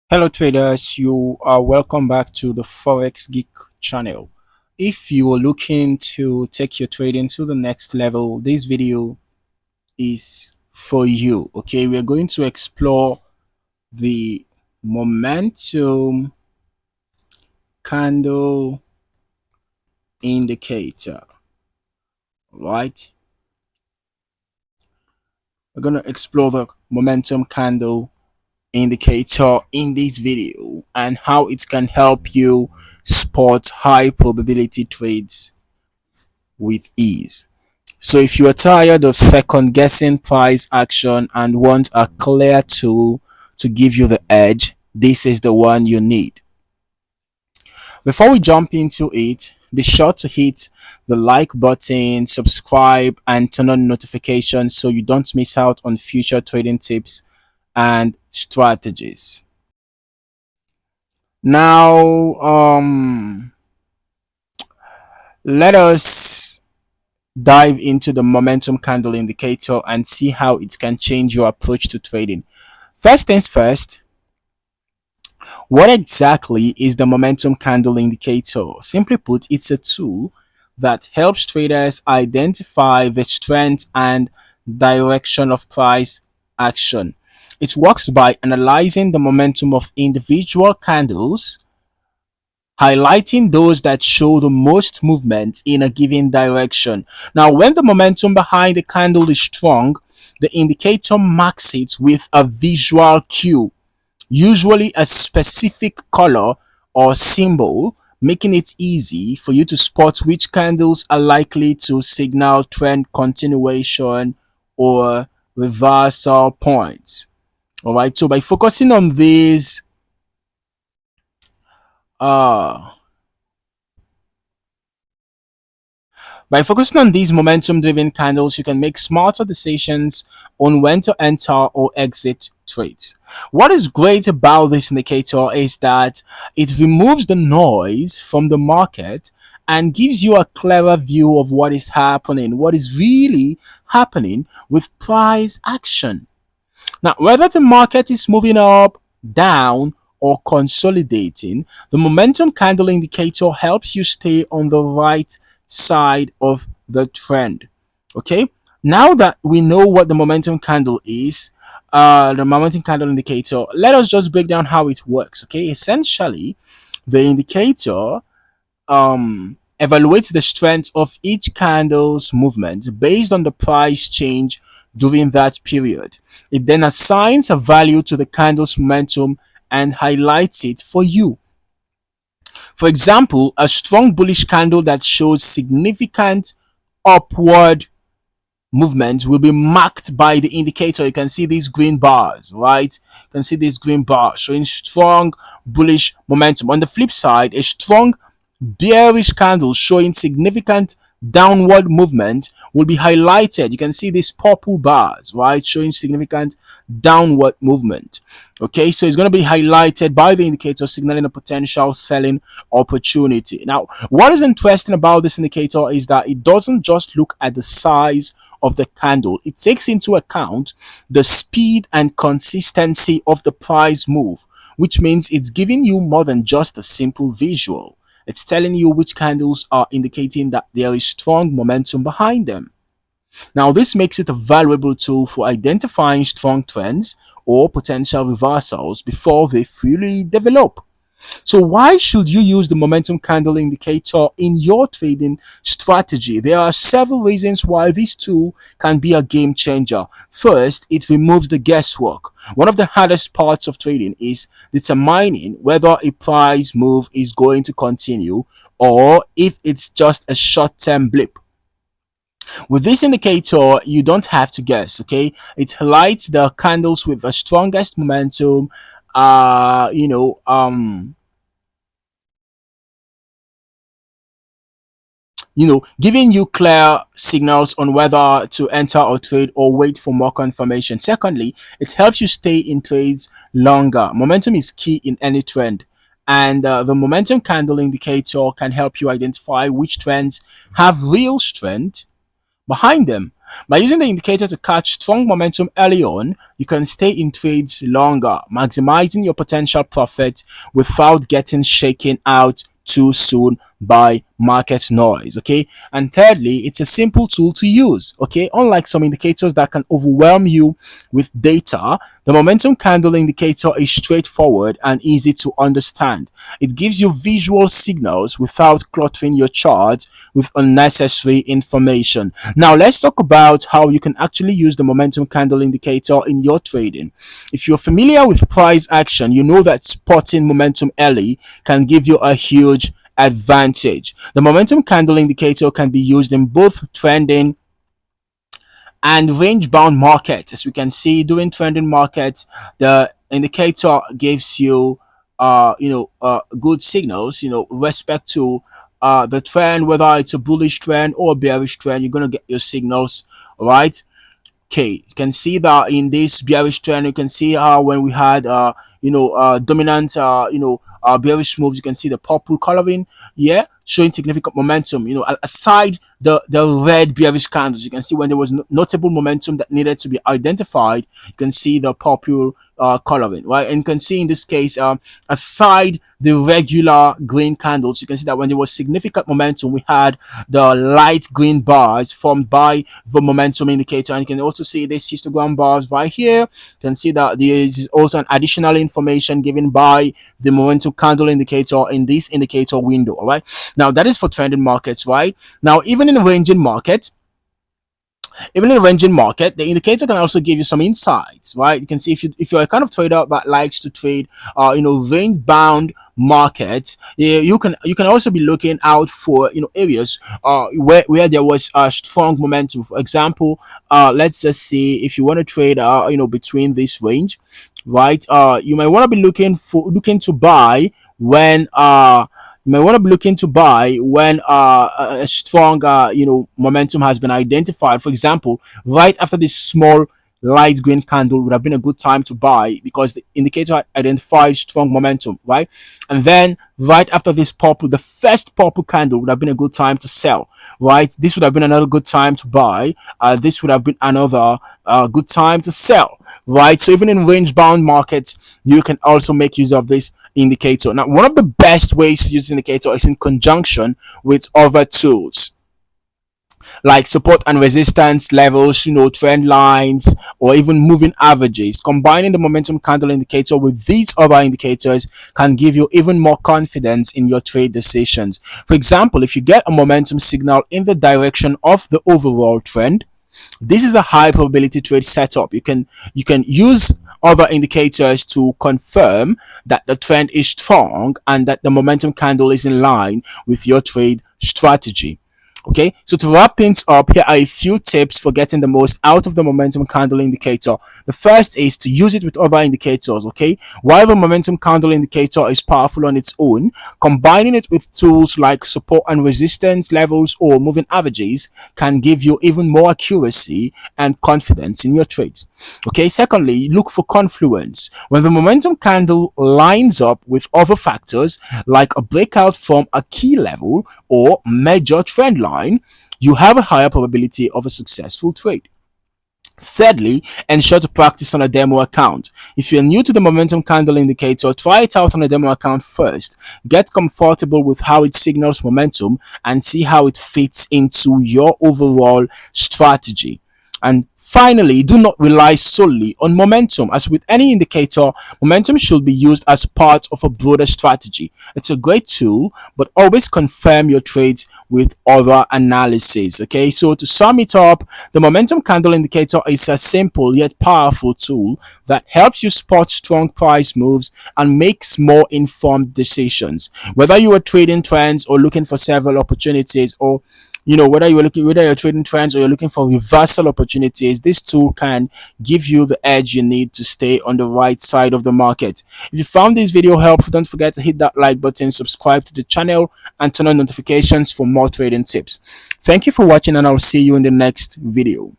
Hello traders, you are welcome back to the Forex Geek channel. If you are looking to take your trading to the next level, this video is for you. Okay, we are going to explore the momentum candle indicator, right? We're going to explore the momentum candle indicator in this video and how it can help you spot high probability trades with ease. So if you are tired of second guessing price action and want a clear tool to give you the edge, this is the one you need. Before we jump into it, be sure to hit the like button, subscribe, and turn on notifications so you don't miss out on future trading tips and strategies. Now, let us dive into the momentum candle indicator and see how it can change your approach to trading. First things first, what exactly is the momentum candle indicator? Simply put, it's a tool that helps traders identify the strength and direction of price action. It works by analyzing the momentum of individual candles, highlighting those that show the most movement in a given direction. Now, when the momentum behind the candle is strong, the indicator marks it with a visual cue, usually a specific color or symbol, making it easy for you to spot which candles are likely to signal trend continuation or reversal points. All right, so by focusing on these uh By focusing on these momentum driven candles, you can make smarter decisions on when to enter or exit trades. What is great about this indicator is that it removes the noise from the market and gives you a clearer view of what is happening, what is really happening with price action. Now, whether the market is moving up, down, or consolidating, the momentum candle indicator helps you stay on the right side of the trend. Okay, now that we know what the momentum candle is, the momentum candle indicator, let us just break down how it works. Okay, essentially, the indicator evaluates the strength of each candle's movement based on the price change during that period. It then assigns a value to the candle's momentum and highlights it for you. For example, a strong bullish candle that shows significant upward movement will be marked by the indicator. You can see these green bars, right? You can see these green bars showing strong bullish momentum. On the flip side, a strong bearish candle showing significant downward movement will be highlighted. You can see these purple bars, right, showing significant downward movement. Okay, so it's going to be highlighted by the indicator signaling a potential selling opportunity. Now, what is interesting about this indicator is that it doesn't just look at the size of the candle, it takes into account the speed and consistency of the price move, which means it's giving you more than just a simple visual. It's telling you which candles are indicating that there is strong momentum behind them. Now, this makes it a valuable tool for identifying strong trends or potential reversals before they fully develop. So why should you use the momentum candle indicator in your trading strategy? There are several reasons why this tool can be a game changer. First, it removes the guesswork. One of the hardest parts of trading is determining whether a price move is going to continue or if it's just a short-term blip. With this indicator, you don't have to guess, okay? It highlights the candles with the strongest momentum, uh, you know, um, giving you clear signals on whether to enter or trade or wait for more confirmation. Secondly, it helps you stay in trades longer. Momentum is key in any trend, and the momentum candle indicator can help you identify which trends have real strength behind them. By using the indicator to catch strong momentum early on, you can stay in trades longer, maximizing your potential profit without getting shaken out too soon by market noise. Okay, and thirdly, it's a simple tool to use. Okay, unlike some indicators that can overwhelm you with data, the momentum candle indicator is straightforward and easy to understand. It gives you visual signals without cluttering your chart with unnecessary information. Now let's talk about how you can actually use the momentum candle indicator in your trading. If you're familiar with price action, you know that spotting momentum early can give you a huge advantage. The momentum candle indicator can be used in both trending and range bound markets. As we can see, during trending markets, the indicator gives you good signals, respect to the trend, whether it's a bullish trend or a bearish trend. You're going to get your signals, right? Okay, you can see that in this bearish trend, you can see how when we had dominant bearish moves, you can see the purple coloring, yeah, showing significant momentum. Aside the red bearish candles, you can see when there was notable momentum that needed to be identified, you can see the purple coloring, right? And you can see in this case, aside the regular green candles, you can see that when there was significant momentum, we had the light green bars formed by the momentum indicator. And you can also see this histogram bars right here. You can see that there is also an additional information given by the momentum candle indicator in this indicator window. All right, now that is for trending markets, right? Now even in a ranging market, the indicator can also give you some insights, right? You can see if you're a kind of trader that likes to trade range bound markets, you can also be looking out for areas where there was a strong momentum. For example, let's just see if you want to trade between this range, right? You might want to be looking to buy when you may want to be looking to buy when a strong momentum has been identified. For example, right after this small light green candle would have been a good time to buy because the indicator identifies strong momentum, right? And then right after this purple, the first purple candle would have been a good time to sell, right? This would have been another good time to buy. This would have been another good time to sell, right? So even in range bound markets, you can also make use of this indicator. Now, one of the best ways to use indicator is in conjunction with other tools like support and resistance levels, trend lines, or even moving averages. Combining the momentum candle indicator with these other indicators can give you even more confidence in your trade decisions. For example, if you get a momentum signal in the direction of the overall trend, this is a high probability trade setup. You can use other indicators to confirm that the trend is strong and that the momentum candle is in line with your trade strategy. Okay, so to wrap things up, here are a few tips for getting the most out of the momentum candle indicator. The first is to use it with other indicators. Okay, while the momentum candle indicator is powerful on its own, combining it with tools like support and resistance levels or moving averages can give you even more accuracy and confidence in your trades. Okay, secondly, look for confluence. When the momentum candle lines up with other factors like a breakout from a key level or major trend line, you have a higher probability of a successful trade. Thirdly, ensure to practice on a demo account. If you're new to the momentum candle indicator, try it out on a demo account first. Get comfortable with how it signals momentum and see how it fits into your overall strategy. And finally, do not rely solely on momentum. As with any indicator, momentum should be used as part of a broader strategy. It's a great tool, but always confirm your trades with other analysis. Okay, so to sum it up, the momentum candle indicator is a simple yet powerful tool that helps you spot strong price moves and makes more informed decisions. Whether you are trading trends or looking for several opportunities, or whether you're trading trends or you're looking for reversal opportunities, this tool can give you the edge you need to stay on the right side of the market. If you found this video helpful, don't forget to hit that like button, subscribe to the channel, and turn on notifications for more trading tips. Thank you for watching, and I'll see you in the next video.